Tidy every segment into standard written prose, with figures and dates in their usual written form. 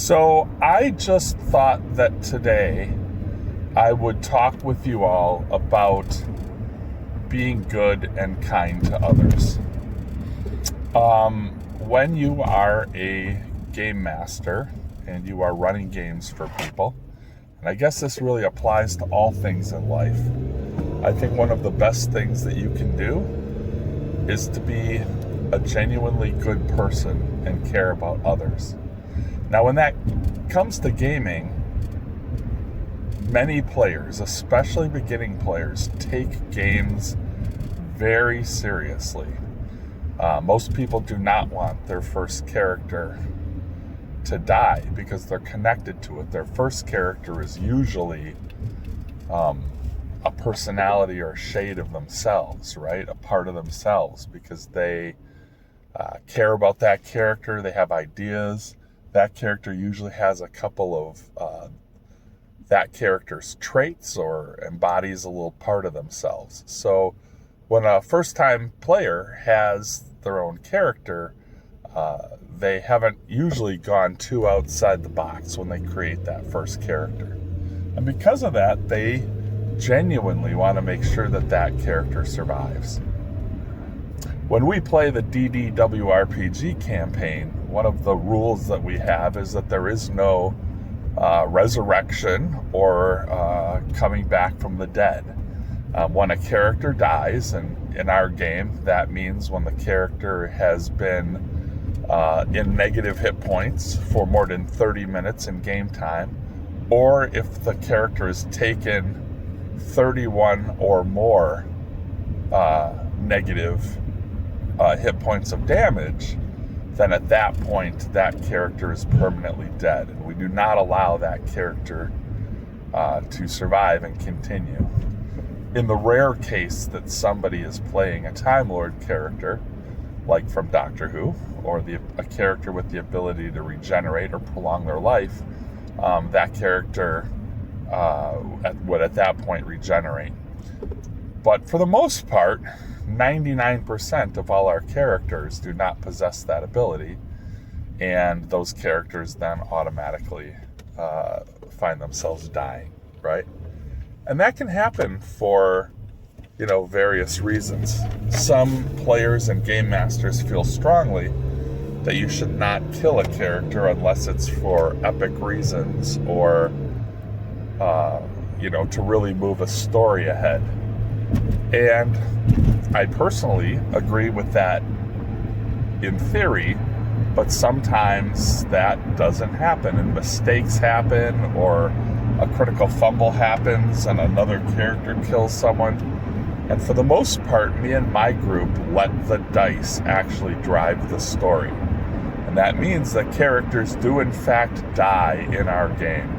So I just thought that today I would talk with you all about being good and kind to others. When you are a game master and you are running games for people, and I guess this really applies to all things in life, I think one of the best things that you can do is to be a genuinely good person and care about others. Now, when that comes to gaming, many players, especially beginning players, take games very seriously. Most people do not want their first character to die because they're connected to it. Their first character is usually a personality or a shade of themselves, right? A part of themselves, because they care about that character. They have ideas. That character usually has a couple of that character's traits or embodies a little part of themselves. So when a first-time player has their own character, they haven't usually gone too outside the box when they create that first character. And because of that, they genuinely want to make sure that that character survives. When we play the DDWRPG campaign, one of the rules that we have is that there is no resurrection or coming back from the dead. When a character dies, and in our game, that means when the character has been in negative hit points for more than 30 minutes in game time, or if the character has taken 31 or more negative hit points of damage, then at that point, that character is permanently dead. And we do not allow that character to survive and continue. In the rare case that somebody is playing a Time Lord character, like from Doctor Who, or a character with the ability to regenerate or prolong their life, that character would at that point regenerate. But for the most part, 99% of all our characters do not possess that ability, and those characters then automatically find themselves dying, right? And that can happen for, various reasons. Some players and game masters feel strongly that you should not kill a character unless it's for epic reasons or, to really move a story ahead. And I personally agree with that in theory, but sometimes that doesn't happen, and mistakes happen, or a critical fumble happens and another character kills someone. And for the most part, me and my group let the dice actually drive the story. And that means that characters do in fact die in our game.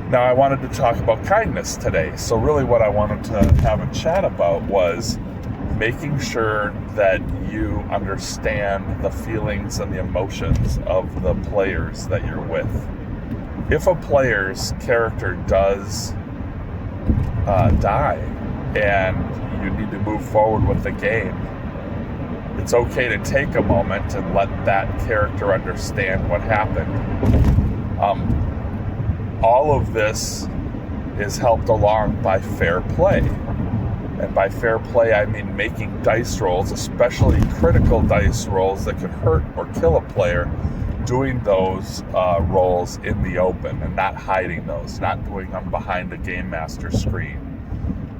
Now, I wanted to talk about kindness today. So really what I wanted to have a chat about was making sure that you understand the feelings and the emotions of the players that you're with. If a player's character does die and you need to move forward with the game, it's okay to take a moment and let that character understand what happened. All of this is helped along by fair play. And by fair play, I mean making dice rolls, especially critical dice rolls that could hurt or kill a player, doing those rolls in the open and not hiding those, not doing them behind a game master screen,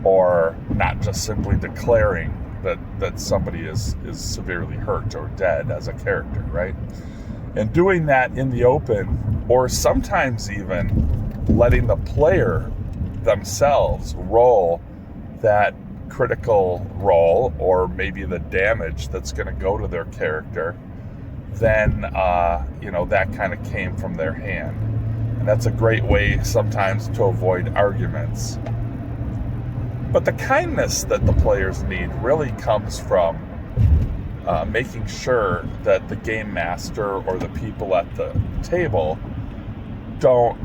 or not just simply declaring that somebody is severely hurt or dead as a character, right? And doing that in the open, or sometimes even letting the player themselves roll that critical roll, or maybe the damage that's going to go to their character, then that kind of came from their hand. And that's a great way sometimes to avoid arguments. But the kindness that the players need really comes from making sure that the game master or the people at the table don't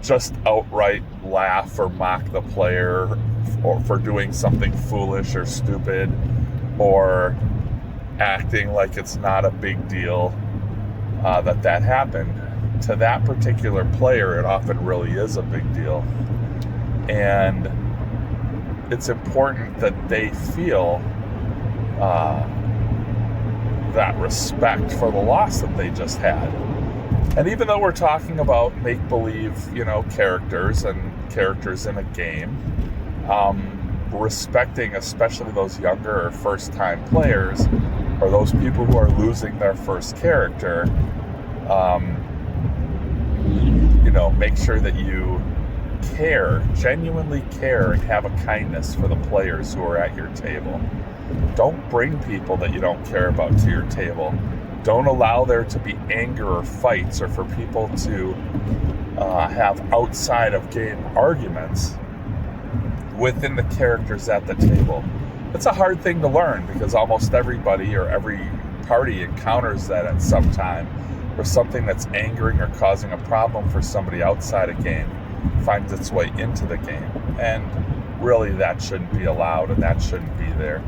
just outright laugh or mock the player or for doing something foolish or stupid, or acting like it's not a big deal. that happened. To that particular player, it often really is a big deal. And it's important that they feel that respect for the loss that they just had. And even though we're talking about make-believe, characters and characters in a game, respecting especially those younger or first-time players, or those people who are losing their first character, make sure that you genuinely care, and have a kindness for the players who are at your table. Don't bring people that you don't care about to your table. Don't allow there to be anger or fights, or for people to have outside of game arguments within the characters at the table. It's a hard thing to learn, because almost everybody or every party encounters that at some time, or something that's angering or causing a problem for somebody outside a game finds its way into the game. And really, that shouldn't be allowed, and that shouldn't be there.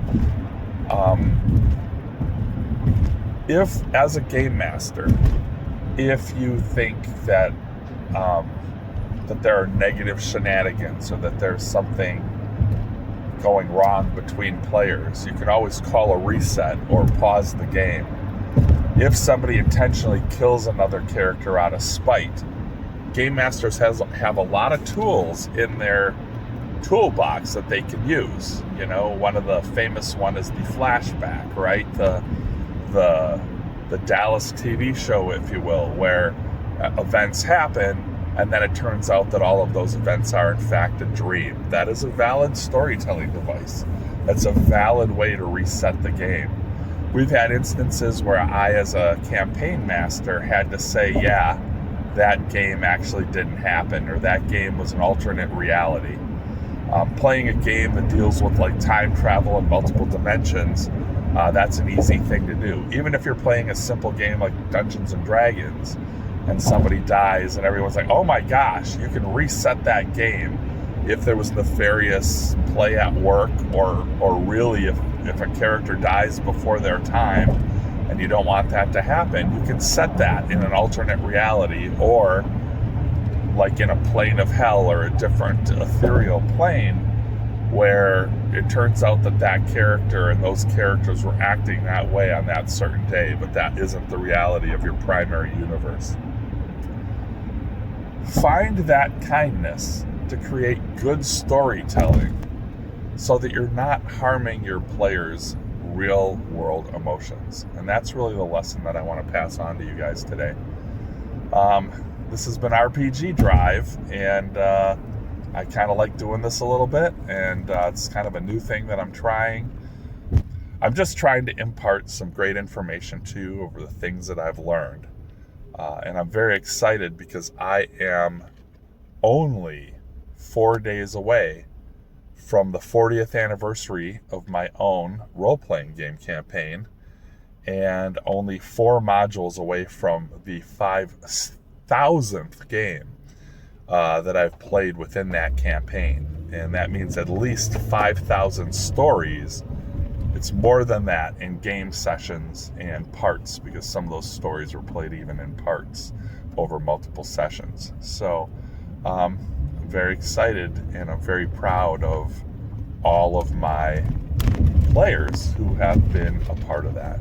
If, as a game master, if you think that that there are negative shenanigans, or that there's something going wrong between players, you can always call a reset or pause the game. If somebody intentionally kills another character out of spite, game masters have a lot of tools in their toolbox that they can use. One of the famous one is the flashback, right? The Dallas TV show, if you will, where events happen, and then it turns out that all of those events are in fact a dream. That is a valid storytelling device. That's a valid way to reset the game. We've had instances where I, as a campaign master, had to say, yeah, that game actually didn't happen, or that game was an alternate reality. Playing a game that deals with time travel and multiple dimensions, that's an easy thing to do. Even if you're playing a simple game like Dungeons and Dragons, and somebody dies, and everyone's like, oh my gosh, you can reset that game if there was nefarious play at work, or really if a character dies before their time, and you don't want that to happen, you can set that in an alternate reality, or in a plane of hell, or a different ethereal plane, where it turns out that character and those characters were acting that way on that certain day, but that isn't the reality of your primary universe. Find that kindness to create good storytelling, so that you're not harming your players' real world emotions. And that's really the lesson that I want to pass on to you guys today. This has been RPG Drive, and I kind of like doing this a little bit, and it's kind of a new thing that I'm trying. I'm just trying to impart some great information to you over the things that I've learned. And I'm very excited, because I am only 4 days away from the 40th anniversary of my own role-playing game campaign, and only 4 modules away from the 5,000th game that I've played within that campaign. And that means at least 5,000 stories. It's more than that in game sessions and parts, because some of those stories were played even in parts over multiple sessions. So I'm very excited, and I'm very proud of all of my players who have been a part of that.